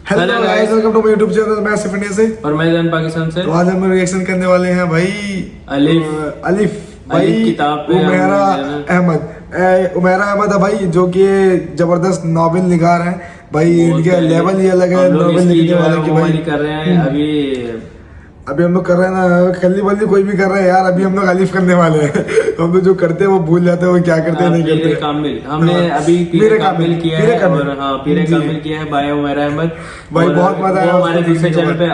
Hello guys, welcome to my YouTube channel. मैं Asif India से और मैं जान पाकिस्तान से। तो आज हम रिएक्शन करने वाले हैं भाई अलिफ भाई किताब पे उमैरा अहमद। उमैरा अहमद है भाई, जो कि जबरदस्त नॉवेल निगार है भाई। इनके लेवल ही अलग है नॉवेल लिखने वाले की भाई। कर रहे हैं अभी हम लोग कर रहे हैं ना, खल्ली बल्ली कोई भी कर रहे हैं यार। अभी हम लोग अलिफ करने वाले हैं। हम लोग जो करते हैं वो भूल जाते हैं, वो क्या करते हैं नहीं करते। कामिल हमने अभी पीरे कामिल किया है और हाँ पीरे कामिल किया है बाय उमैरा अहमद भाई। बहुत मजा आया। हमारे दूसरे चैनल पे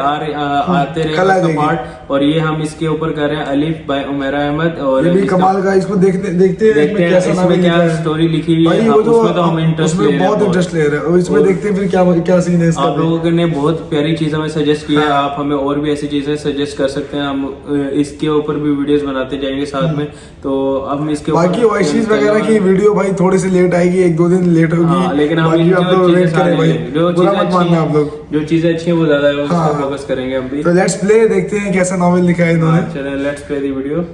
आते रहे पार्ट, और ये हम इसके ऊपर कर रहे हैं अलिफ बाय उमैरा अहमद। और ये भी कमाल का, इसको देखते हैं इसमें क्या स्टोरी लिखी हुई है। उसमें तो हम इंटरेस्ट उसमें बहुत इंटरेस्ट ले रहे हैं। इसमें देखते हैं फिर क्या सीन है इसका। आप लोगों ने बहुत प्यारी चीजें हमें सजेस्ट किया है। आप हमें और भी ऐसी चीजें सजेस्ट कर सकते हैं। हम इसके ऊपर भी वीडियोस बनाते जाएंगे साथ में। तो अब इसके बाकी ओएसिस वगैरह की वीडियो भाई थोड़ी सी लेट आएगी, 1-2 दिन लेट होगी। लेकिन हम वेट करें भाई, बुरा मत मानना आप लोग। जो चीजें अच्छी है वो ज्यादा है, उस पर फोकस करेंगे हम भी। तो लेट्स प्ले, देखते हैं कैसा नॉवेल लिखा है इन्होंने। चलिए let's play the video.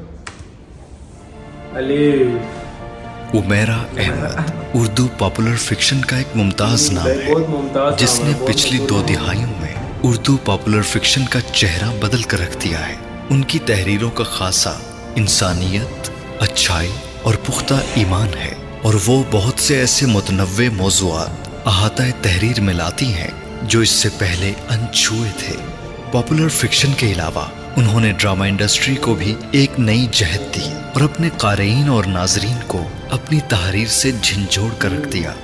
Alif Umaira Ahmad Urdu popular fiction का एक मुमताज नाम है, जिसने पिछली 2 दिहाइयों में उर्दू पॉपुलर फिक्शन का चेहरा बदल कर रख दिया है। उनकी तहरीरों का खासा इंसानियत, अच्छाई और पुख्ता ईमान है, और वो बहुत से ऐसे मुतनव्वे मौज़ूआत अहाता तहरीर में लाती हैं जो इससे पहले अनछुए थे। पॉपुलर फिक्शन के अलावा उन्होंने ड्रामा इंडस्ट्री को भी एक नई जहत दी और अपने क़ारीन और नाजरीन को अपनी तहरीर से झंझोड़ कर रख दिया।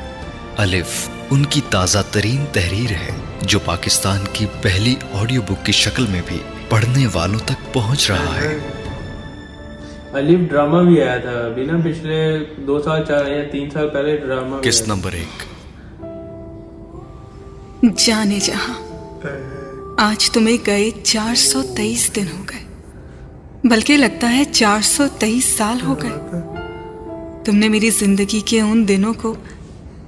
अलिफ उनकी ताज़ा तरीन तहरीर है, जो पाकिस्तान की पहली ऑडियो बुक की शक्ल में भी पढ़ने वालों तक पहुंच रहा है। अलिफ ड्रामा भी आया था अभी ना, पिछले 2 साल 4 या 3 साल पहले ड्रामा। किस नंबर 1 जाने जहां, आज तुम्हें गए 423 दिन हो गए, बल्कि लगता है 423 साल हो गए। तुमने मेरी जिंदगी के उन दिनों को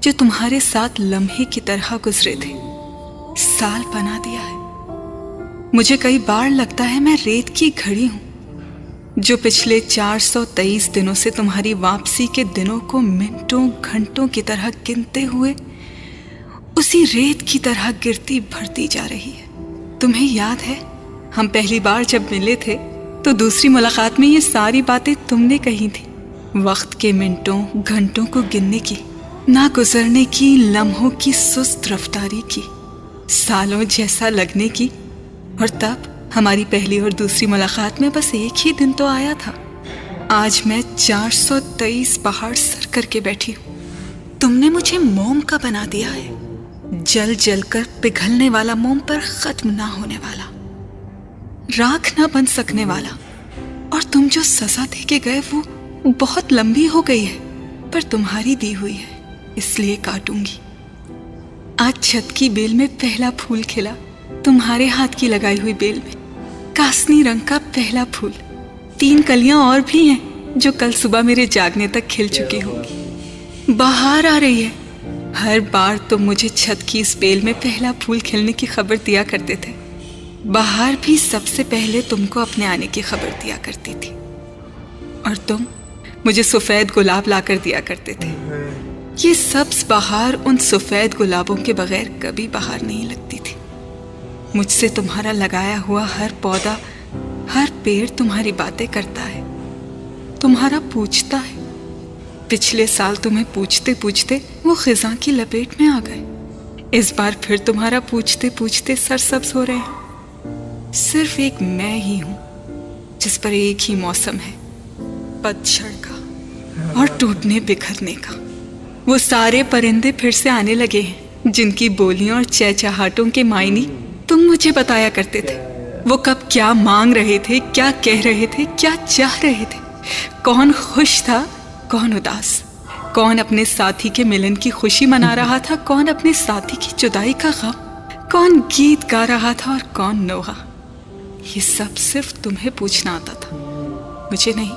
जो तुम्हारे साथ लम्हे की तरह गुजरे थे साल बना दिया है। मुझे कई बार लगता है मैं रेत की घड़ी हूं, जो पिछले 423 दिनों से तुम्हारी वापसी के दिनों को मिनटों घंटों की तरह गिनते हुए उसी रेत की तरह गिरती भरती जा रही है। तुम्हें याद है हम पहली बार जब मिले थे तो दूसरी मुलाकात में ये सारी बातें तुमने कही थी। वक्त के मिनटों घंटों को गिनने की, ना गुजरने की, लम्हों की सुस्त रफ्तारी की, सालों जैसा लगने की। और तब हमारी पहली और दूसरी मुलाकात में बस एक ही दिन तो आया था। आज मैं 423 पहाड़ सर करके बैठी हूँ। तुमने मुझे मोम का बना दिया है, जल जल कर पिघलने वाला मोम, पर खत्म ना होने वाला, राख ना बन सकने वाला। और तुम जो सजा दे के गए वो बहुत लंबी हो गई है, पर तुम्हारी दी हुई है इसलिए काटूंगी। आज छत की बेल में पहला फूल खिला, तुम्हारे हाथ की लगाई हुई बेल में कासनी रंग का पहला फूल। 3 कलियां और भी हैं जो कल सुबह मेरे जागने तक खिल चुकी होंगी। बाहर आ रही है। हर बार तुम मुझे छत की इस बेल में पहला फूल खिलने की खबर दिया करते थे। बाहर भी सबसे पहले तुमको अपने आने की खबर दिया करती थी, और तुम मुझे सफेद गुलाब लाकर दिया करते थे। ये सब्ज बहार उन सफेद गुलाबों के बगैर कभी बाहर नहीं लगती थी। मुझसे तुम्हारा लगाया हुआ हर पौधा, हर पेड़ तुम्हारी बातें करता है, तुम्हारा पूछता है। पिछले साल तुम्हें पूछते पूछते वो खिज़ां की लपेट में आ गए। इस बार फिर तुम्हारा पूछते पूछते सरसब्ज हो रहे हैं। सिर्फ एक मैं ही हूं जिस पर एक ही मौसम है, पतझड़ का और टूटने बिखरने का। वो सारे परिंदे फिर से आने लगे हैं जिनकी बोलियों और चहचहाटों के मायने तुम मुझे बताया करते थे। वो कब क्या मांग रहे थे, क्या कह रहे थे, क्या चाह रहे थे, कौन खुश था, कौन उदास, कौन अपने साथी के मिलन की खुशी मना रहा था, कौन अपने साथी की जुदाई का गम, कौन गीत गा रहा था और कौन नोहा। ये सब सिर्फ तुम्हें पूछना आता था, मुझे नहीं।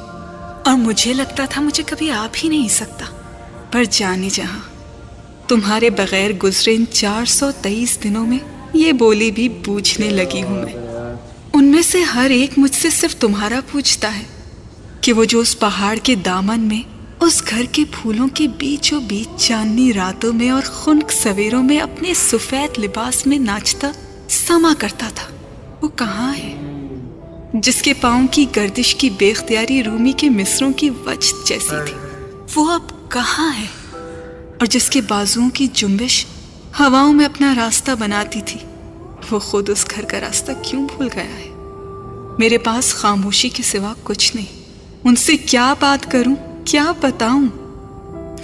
और मुझे लगता था मुझे कभी आ भी नहीं सकता। पर जाने जहां, तुम्हारे बगैर गुजरे इन 423 दिनों में ये बोली भी बूझने लगी हूं मैं। उनमें से हर एक मुझसे सिर्फ तुम्हारा पूछता है कि वो जो उस पहाड़ के दामन में उस घर के फूलों के बीचों बीच चांदनी रातों में और खुनक सवेरों में अपने सफेद लिबास में नाचता समा करता था, वो कहाँ है? जिसके पाँव की गर्दिश की बेख्तियारी रूमी के मिस्रों की वजह जैसी थी, वो अब कहाँ है? और जिसके बाजुओं की जुम्बिश हवाओं में अपना रास्ता बनाती थी, वो खुद उस घर का रास्ता क्यों भूल गया है? मेरे पास खामोशी के सिवा कुछ नहीं। उनसे क्या बात करूं, क्या बताऊं?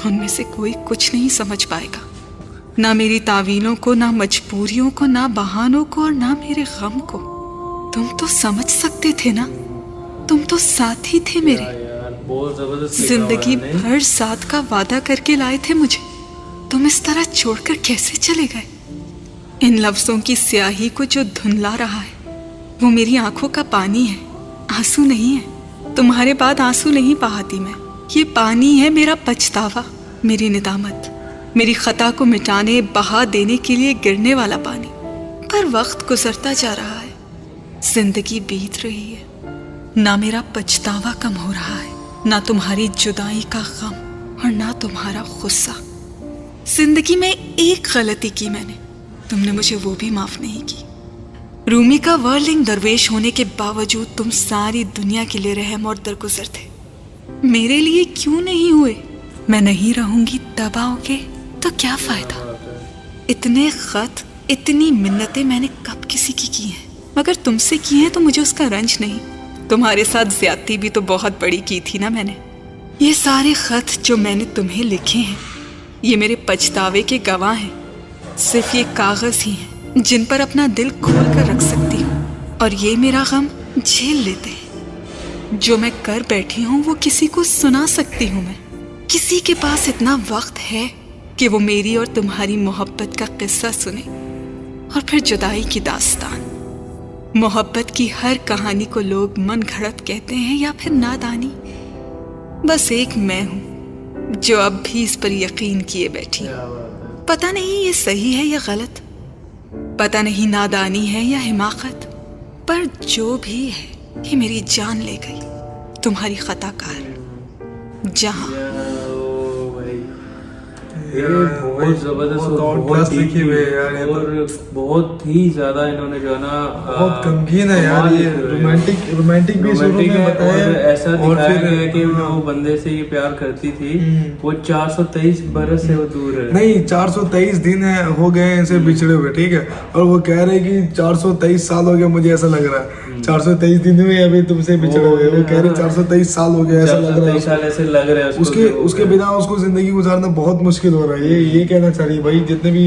उनमें से कोई कुछ नहीं समझ पाएगा, ना मेरी तावीलों को, ना मजबूरियों को, ना बहानों को, और ना मेरे गम को। तुम तो समझ सकते थे ना, तुम तो साथ ही थे मेरे। बहुत जबरदस्त जिंदगी भर साथ का वादा करके लाए थे मुझे, तुम इस तरह छोड़कर कैसे चले गए? इन लफ्जों की स्याही को जो धुंधला रहा है, वो मेरी आंखों का पानी है, आंसू नहीं है। तुम्हारे बाद आंसू नहीं बहाती मैं, ये पानी है मेरा पछतावा, मेरी निदामत, मेरी खता को मिटाने, बहा देने के लिए गिरने वाला पानी। पर वक्त गुजरता जा रहा है, जिंदगी बीत रही है, ना मेरा पछतावा कम हो रहा है, ना तुम्हारी जुदाई का गम और ना तुम्हारा गुस्सा। जिंदगी में एक गलती की मैंने, तुमने मुझे वो भी माफ नहीं की। रूमी का वर्लिंग दरवेश होने के बावजूद तुम सारी दुनिया के लिए रहम और दरगुजर थे, मेरे लिए क्यों नहीं हुए? मैं नहीं रहूंगी तब आओगे तो क्या फायदा? इतने खत, इतनी मिन्नतें मैंने कब किसी की हैं, मगर तुमसे की हैं तो मुझे उसका रंज नहीं। तुम्हारे साथ ज्यादती भी तो बहुत बड़ी की थी ना मैंने। ये सारे खत जो मैंने तुम्हें लिखे हैं, ये मेरे पछतावे के गवाह हैं। सिर्फ ये कागज ही हैं जिन पर अपना दिल खोल कर रख सकती हूँ, और ये मेरा गम झेल लेते हैं। जो मैं कर बैठी हूँ वो किसी को सुना सकती हूँ मैं। किसी के पास इतना वक्त है कि वो मेरी और तुम्हारी मोहब्बत का किस्सा सुने, और फिर जुदाई की दास्तान। मोहब्बत की हर कहानी को लोग मन घड़त कहते हैं या फिर नादानी। बस एक मैं हूँ जो अब भी इस पर यकीन किए बैठी हूँ। पता नहीं ये सही है या गलत, पता नहीं नादानी है या हिमाकत, पर जो भी है ये मेरी जान ले गई तुम्हारी खताकार जहां। ये बहुत जबरदस्त और बहुत लिखी हुई है यार, और बहुत ही ज्यादा इन्होंने जो है ना बहुत गमगीन है यार। ये रोमांटिक भी शुरू में बताया है, ऐसा दिखाया गया है कि वो बंदे से ये प्यार करती थी, वो 423 बरस से वो दूर है। नहीं, 423 दिन हो गए हैं इनसे बिछड़े हुए, ठीक है, और वो कह रहे कि 423 साल हो गया, मुझे ऐसा लग रहा है 423 दिन हुए अभी तुमसे बिछड़े हुए। वो कह रहे 423 साल हो गया, ऐसा लग रहा है, साल ऐसे लग रहा है उसके बिना उसको जिंदगी गुजारना बहुत मुश्किल हो रहा है। ये कहना चाह रही है भाई, जितने भी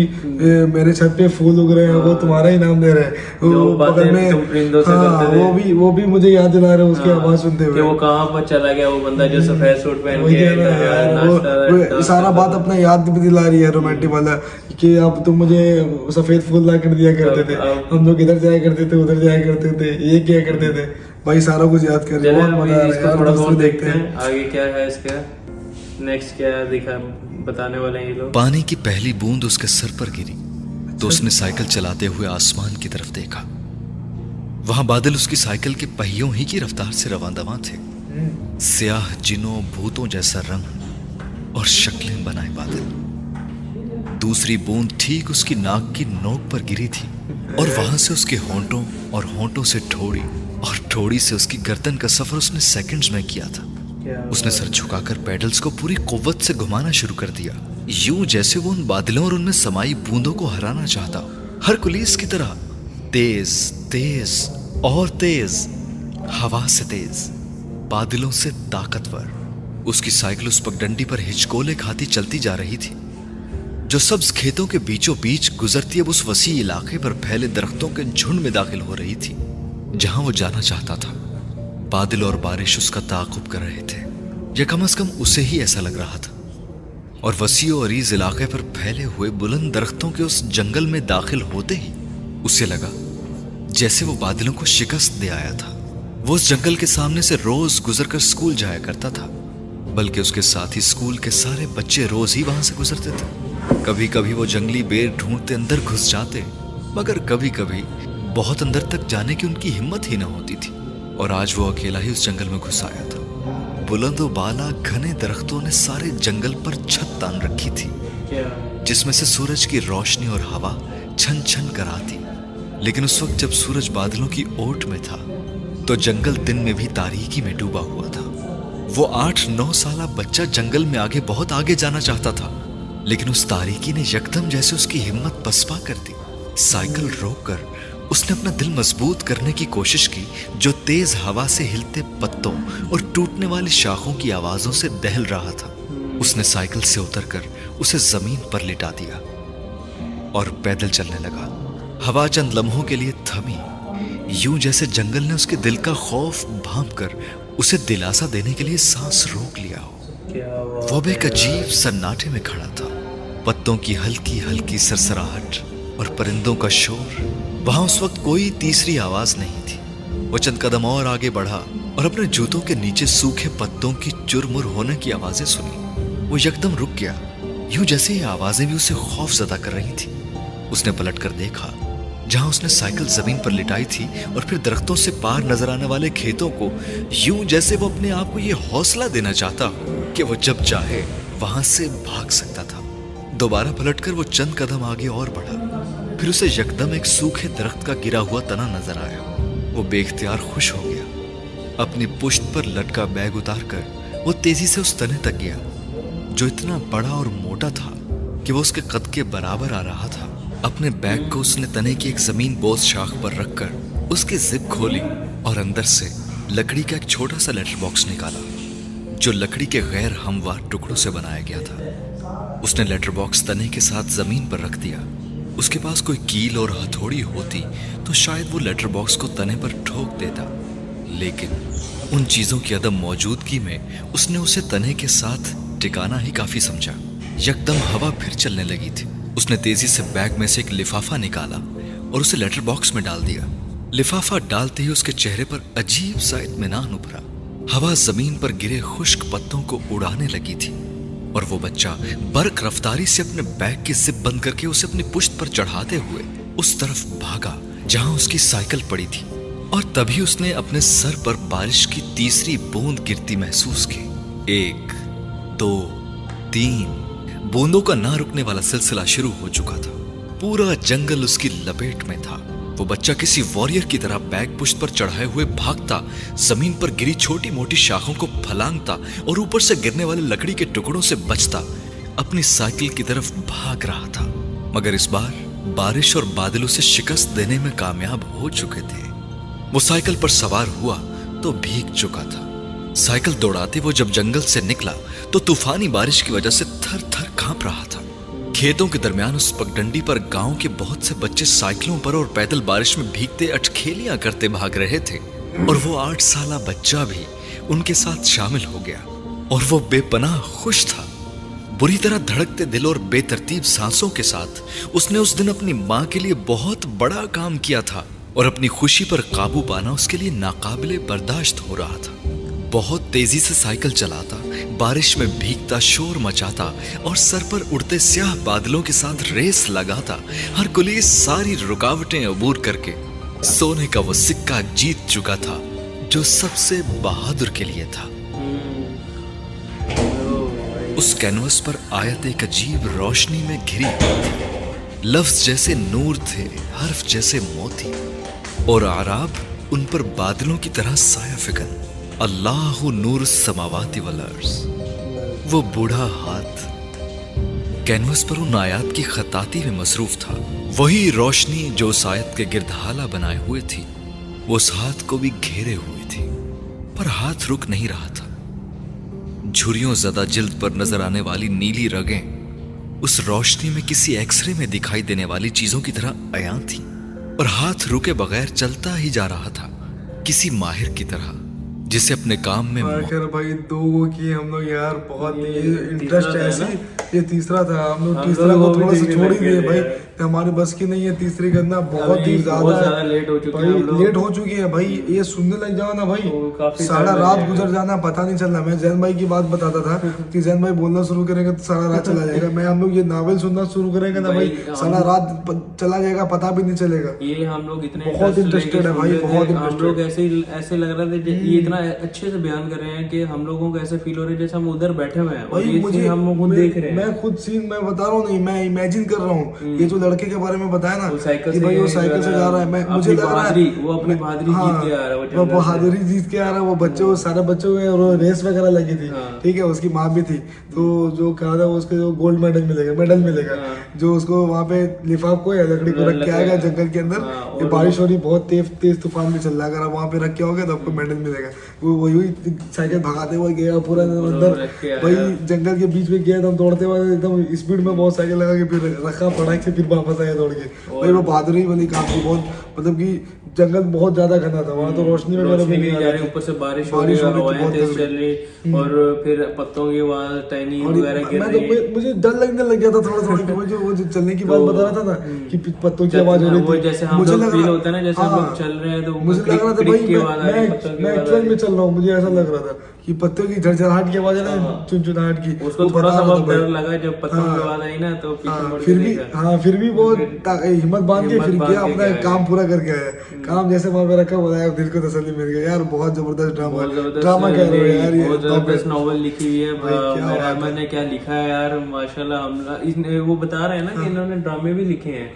मेरे छत पे फूल उग रहे हैं वो तुम्हारा ही नाम ले रहे हैं। वो बगल में वो भी मुझे याद दिला रहे हैं उसकी आवाज सुनते हुए, वो कहाँ पर चला गया वो बंदा जो सफेद सूट पहन के। सारा बात अपना याद भी दिला रही है रोमांटिक वाला, कि अब तुम मुझे सफेद फूल ला कर दिया करते थे, हम लोग इधर जाया करते थे, उधर जाया करते थे, ये क्या करते थे भाई, सारा कुछ याद कर रहे हैं। बहुत मजा आ रहा है, थोड़ा बहुत देखते हैं आगे क्या है इसका, नेक्स्ट क्या दिखा बताने वाले हैं ये लोग। पानी की पहली बूंद उसके सर पर गिरी तो उसने साइकिल चलाते हुए आसमान की तरफ देखा। वहां बादल उसकी साइकिल के पहियों ही की रफ्तार से रवां-दवां थे। स्याह जिनों भूतों जैसा रंग और शक्लें बनाए बादल। दूसरी बूंद ठीक उसकी नाक की नोक पर गिरी थी, और वहां से उसके होंठों, और होंठों से ठोड़ी, और ठोड़ी से उसकी गर्दन का सफर उसने सेकंड्स में किया था। उसने सर झुकाकर पेडल्स को पूरी कुव्वत से घुमाना शुरू कर दिया, यूं जैसे वो उन बादलों और उनमें समाई बूंदों को हराना चाहता हो। हरकुलिस की तरह तेज तेज और तेज, हवा से तेज, बादलों से ताकतवर। उसकी साइकिल उस पगडंडी पर हिचकोले खाती चलती जा रही थी, जो सब्ज खेतों के बीचों बीच गुजरती अब उस वसी इलाके पर फैले दरख्तों के झुंड में दाखिल हो रही थी, जहां वो जाना चाहता था। बादल और बारिश उसका ताक़ुब कर रहे थे, या कम से कम उसे ही ऐसा लग रहा था। और वसी और अरीज इलाके पर फैले हुए बुलंद दरख्तों के उस जंगल में दाखिल होते ही उसे लगा जैसे वो बादलों को शिकस्त दे आया था। वो उस जंगल के सामने से रोज गुजरकर स्कूल जाया करता था, बल्कि उसके साथ ही स्कूल के सारे बच्चे रोज ही वहां से गुजरते थे। कभी कभी वो जंगली बेर ढूंढते अंदर घुस जाते, मगर कभी कभी बहुत अंदर तक जाने की उनकी हिम्मत ही न होती थी। और आज वो अकेला ही उस जंगल में घुस आया था। बुलंदो बाला घने दरख्तों ने सारे जंगल पर छत तान रखी थी, जिसमें से सूरज की रोशनी और हवा छन छन कर आती। लेकिन उस वक्त जब सूरज बादलों की ओट में था तो जंगल दिन में भी तारीकी में डूबा हुआ था। वो 8-9 साला बच्चा जंगल में आगे बहुत आगे जाना चाहता था, लेकिन उस तारीकी ने यकदम जैसे उसकी हिम्मत पसपा कर दी। साइकिल रोककर उसने अपना दिल मजबूत करने की कोशिश की, जो तेज हवा से हिलते पत्तों और टूटने वाली शाखों की आवाजों से दहल रहा था। उसने साइकिल से उतरकर उसे जमीन पर लिटा दिया और पैदल चलने लगा। हवा चंद लम्हों के लिए थमी, यूं जैसे जंगल ने उसके दिल का खौफ भांपकर उसे दिलासा देने के लिए सांस रोक लिया हो। वो एक अजीब सन्नाटे में खड़ा था। पत्तों की हल्की हल्की सरसराहट और परिंदों का शोर। वहां उस वक्त कोई तीसरी आवाज नहीं थी। वो चंद कदम और आगे बढ़ा और अपने जूतों के नीचे सूखे पत्तों की चुरमुर होने की आवाजें सुनी। वो यकदम रुक गया, यूं जैसे ये आवाजें भी उसे खौफ ज़दा कर रही थी। उसने पलटकर देखा, जहां उसने साइकिल जमीन पर लिटाई थी, और फिर दरख्तों से पार नजर आने वाले खेतों को, यूं जैसे वो अपने आप को ये हौसला देना चाहता हो कि वो जब चाहे वहां से भाग सकता था। दोबारा पलटकर वो चंद कदम आगे और बढ़ा। फिर उसे यकदम एक सूखे दरख्त का गिरा हुआ तना नजर आया। वो बेख्तियार खुश हो गया। अपनी पुश्त पर लटका बैग उतारकर वो तेजी से उस तने तक गया, जो इतना बड़ा और मोटा था कि वो उसके कद के बराबर आ रहा था। अपने बैग को उसने तने की एक जमीन बोझ शाख पर रखकर उसकी जिप खोली और अंदर से लकड़ी का एक छोटा सा लेटर बॉक्स निकाला, जो लकड़ी के गैर हमवार टुकड़ों से बनाया गया था। उसने लेटर बॉक्स तने के साथ जमीन पर रख दिया। उसके पास कोई कील और हथौड़ी होती तो शायद वो लेटर बॉक्स को तने पर ठोक देता, लेकिन उन चीजों की अदम मौजूदगी में उसने उसे तने के साथ टिकाना ही काफी समझा। यकदम हवा फिर चलने लगी थी। उसने तेजी से बैग में से एक लिफाफा निकाला और उसे लेटर बॉक्स में डाल दिया। लिफाफा डालते ही उसके चेहरे पर अजीब सा इत्मीनान उभरा। हवा जमीन पर गिरे खुश्क पत्तों को उड़ाने लगी थी और वो बच्चा बर्क रफ्तारी से अपने बैग की जिप बंद करके उसे अपनी पुश्त पर चढ़ाते हुए उस तरफ भागा जहां उसकी साइकिल पड़ी थी। और तभी उसने अपने सर पर बारिश की तीसरी बूंद गिरती महसूस की। 1, 2, 3 बूंदों का ना रुकने वाला सिलसिला शुरू हो चुका था। पूरा जंगल उसकी लपेट में था। वो बच्चा किसी वॉरियर की तरह बैग पुश्त पर चढ़ाए हुए भागता, जमीन पर गिरी छोटी मोटी शाखों को फलांगता और ऊपर से गिरने वाले लकड़ी के टुकड़ों से बचता अपनी साइकिल की तरफ भाग रहा था। मगर इस बार बारिश और बादलों से शिकस्त देने में कामयाब हो चुके थे। वो साइकिल पर सवार हुआ तो भीग चुका था। साइकिल दौड़ाते वो जब जंगल से निकला तो तूफानी बारिश की वजह से थर थर कांप रहा था। खेतों के दरमियान उस पगडंडी पर गांव के बहुत से बच्चे साइकिलों पर और पैदल बारिश में भीगते अटखेलियां करते भाग रहे थे, और वो 8 साला बच्चा भी उनके साथ शामिल हो गया। और वो बेपनाह खुश था। बुरी तरह धड़कते दिल और बेतरतीब सांसों के साथ उसने उस दिन अपनी माँ के लिए बहुत बड़ा काम किया था, और अपनी खुशी पर काबू पाना उसके लिए नाकाबिले बर्दाश्त हो रहा था। बहुत तेजी से साइकिल चलाता, बारिश में भीगता, शोर मचाता और सर पर उड़ते स्याह बादलों के साथ रेस लगाता, हर कुली सारी रुकावटें अबूर करके सोने का वो सिक्का जीत चुका था जो सबसे बहादुर के लिए था। उस कैनवस पर आयत एक अजीब रोशनी में घिरी हुई थी। लफ्ज जैसे नूर थे, हर्फ जैसे मोती, और आराब उन पर बादलों की तरह साया फिकन। अल्लाहु नूर समावाति वल अर्ज़। वो बूढ़ा हाथ कैनवस पर उन आयात की खताती में मसरूफ था। वही रोशनी जो उस आयत के गिरदहाला बनाए हुए थी, वो उस हाथ को भी घेरे हुए थी, पर हाथ रुक नहीं रहा था। झुर्रियों ज़दा जिल्द पर नजर आने वाली नीली रगें उस रोशनी में किसी एक्सरे में दिखाई देने वाली चीजों की तरह अयां थी, और हाथ रुके बगैर चलता ही जा रहा था, किसी माहिर की तरह जिसे अपने काम में। आखिर भाई 2 की हम लोग यार बहुत इंटरेस्ट ऐसी। ये तीसरा था, हम लोग तीसरा को थोड़ा सा छोड़ ही दिए भाई। हमारी बस की नहीं है तीसरी करना, बहुत ही ज्यादा लेट हो चुके भाई, हैं हम लोग। लेट हो चुकी है भाई। ये सुनने लग जाओ ना भाई तो काफी सारा time लग रात जाएगा। गुजर जाना पता नहीं चलना। मैं जैन भाई की बात बताता था कि जैन भाई बोलना शुरू करेंगे तो सारा रात चला जाएगा। मैं हम लोग ये नावल सुनना शुरू करेंगे ना भाई, सारा रात चला जाएगा, पता भी नहीं चलेगा। ये हम लोग इतने बहुत इंटरेस्टेड है भाई, बहुत हम इंटरेस्टेड। लोग ऐसे लग रहा था ये इतना अच्छे से बयान कर रहे हैं कि हम लोगों को ऐसे फील हो रहा है जैसे हम उधर बैठे हुए हैं और भाई ये मुझे scene हम खुद देख रहे हैं। मैं खुद सीन मैं बता रहा हूँ नहीं, मैं इमेजिन कर रहा हूँ। ये जो लड़के के बारे में बताया ना वो साइकिल कि भाई वो साइकिल से जा रहा है, मैं मुझे लग रहा है वो अपनी बहादुरी जीत के आ रहा है, वो बहादुरी जीत के आ रहा है। वो बच्चे वो सारे बच्चों में और रेस वगैरह लगी थी, ठीक है, उसकी माँ भी थी। तो जो कहा था उसको जो गोल्ड मेडल मिलेगा जो उसको वहाँ पे लिफाफ को या लकड़ी को रख के आएगा जंगल के अंदर। ये बारिश हो रही, बहुत तेज तूफान भी चल रहा है, अगर आप वहाँ पे रख के आओगे तो आपको मेडल मिलेगा। वो वही साइकिल भगाते हुए गया पूरा अंदर, वही जंगल के बीच में गया एकदम दौड़ते हुए, एकदम स्पीड में बहुत साइकिल लगा के फिर रखा पटाख से, फिर वापस आया दौड़ के। भाई वो बहादुरी वाली काम थी बहुत, मतलब कि जंगल बहुत ज्यादा घना था वहाँ, तो रोशनी वगैरह भी नहीं आ रही, ऊपर से बारिश हो रही है, हवाएं तेज चल रही और फिर पत्तों की आवाज टाइनी वगैरह गिर रही है। मुझे डर लगने लग गया था थोड़ा थोड़ा कि वो जो चलने की बात बता रहा था ना कि पत्तों की आवाज हो रही थी, जैसे हम लोग फील होता है ना, जैसे हम लोग चल रहे हैं तो मुझे लग रहा था भाई मैं एक्चुअल में चल रहा हूँ, मुझे ऐसा लग रहा था कि पत्तों की झरझराहट की आवाज है ना, चुनचुनाहट की, उसको थोड़ा सा बहुत डर लगा जब पत्तों की आवाज आई ना, तो पीछे मुड़ के देखा। फिर भी वो हिम्मत बांध के फिर किया, अपना काम पूरा करके आया। काम जैसे वहां पे रखा बताया, दिल को तसल्ली मिल गई यार। बहुत जबरदस्त ड्रामा कह रहे हो यार, ये बहुत जबरदस्त नॉवल लिखी हुई है। मेरा अहमद ने क्या लिखा है यार, माशाल्लाह। हम वो बता रहे हैं ना कि इन्होंने ड्रामे भी लिखे हैं,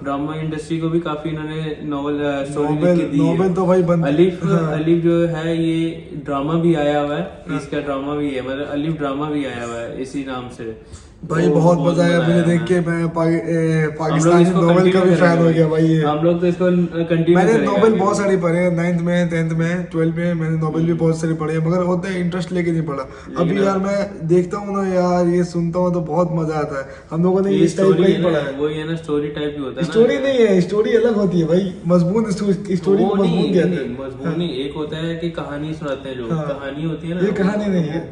ड्रामा इंडस्ट्री को भी काफी इन्होंने नॉवल स्टोरी लिख के दी है। नॉवेल तो भाई अलीफ जो है ये ड्रामा भी आया हुआ है, इसका ड्रामा भी है, मतलब अलीफ ड्रामा भी आया हुआ है इसी नाम से। भाई बहुत मजा आया मुझे देख के। मैं पाकिस्तानी नॉवेल का भी फैन हो गया भाई। हम लोग तो इसको कंटिन्यू मैंने नॉवेल बहुत सारी पढ़े हैं, 9th में 10th में 12th में मैंने नॉवेल भी बहुत सारी पढ़ी है, मगर होता है इंटरेस्ट लेके नहीं पढ़ा। अभी यार मैं देखता हूँ ना यार, ये सुनता हूँ तो बहुत मजा आता है। हम लोगों ने इस टाइप का ही पढ़ा है, वो ये ना स्टोरी टाइप भी होता है। स्टोरी नहीं है, स्टोरी अलग होती है भाई, मजबूत स्टोरी को मजबूत कहते हैं। मजबूत नहीं, एक होता है कि कहानी सुनाते हैं, जो कहानी होती है ना, ये कहानी नहीं है,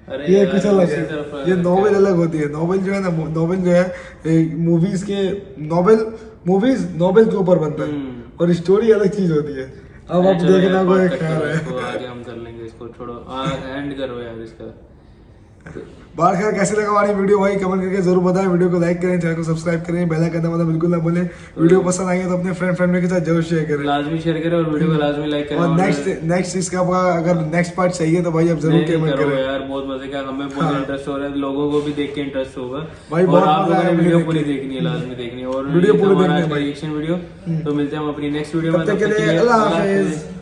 अरे ये कुछ अलग है। ये नॉवेल अलग होती है। नॉवेल जो है ना, नॉवेल जो है मूवीज के नॉवेल के ऊपर बनता है और स्टोरी अलग चीज होती है। अब आप देखना कोई ख्याल है, आगे हम कर लेंगे इसको, छोड़ो एंड करो यार इसका। बात खैर कैसे लगा हमारी वीडियो भाई, कमेंट करके जरूर बताएं। वीडियो को लाइक करें, चैनल को सब्सक्राइब करें, बेल आइकन दबाना बिल्कुल ना भूलें। वीडियो पसंद आई है तो अपने फ्रेंड के साथ जरूर शेयर करें, लाजमी शेयर करें और वीडियो को लाजमी लाइक करें। और नेक्स्ट इसका अगर नेक्स्ट पार्ट चाहिए तो भाई आप जरूर कमेंट करें यार। बहुत मजे का, हमें बहुत इंटरेस्ट हो रहा है, लोगों को भी देख के इंटरेस्ट होगा भाई। और आप लोगों ने वीडियो पूरी देखनी है, लाजमी देखनी है, और वीडियो पूरी देखनी है रिएक्शन वीडियो। तो मिलते हैं हम अपनी नेक्स्ट वीडियो में, तब तक के लिए अल्लाह हाफिज।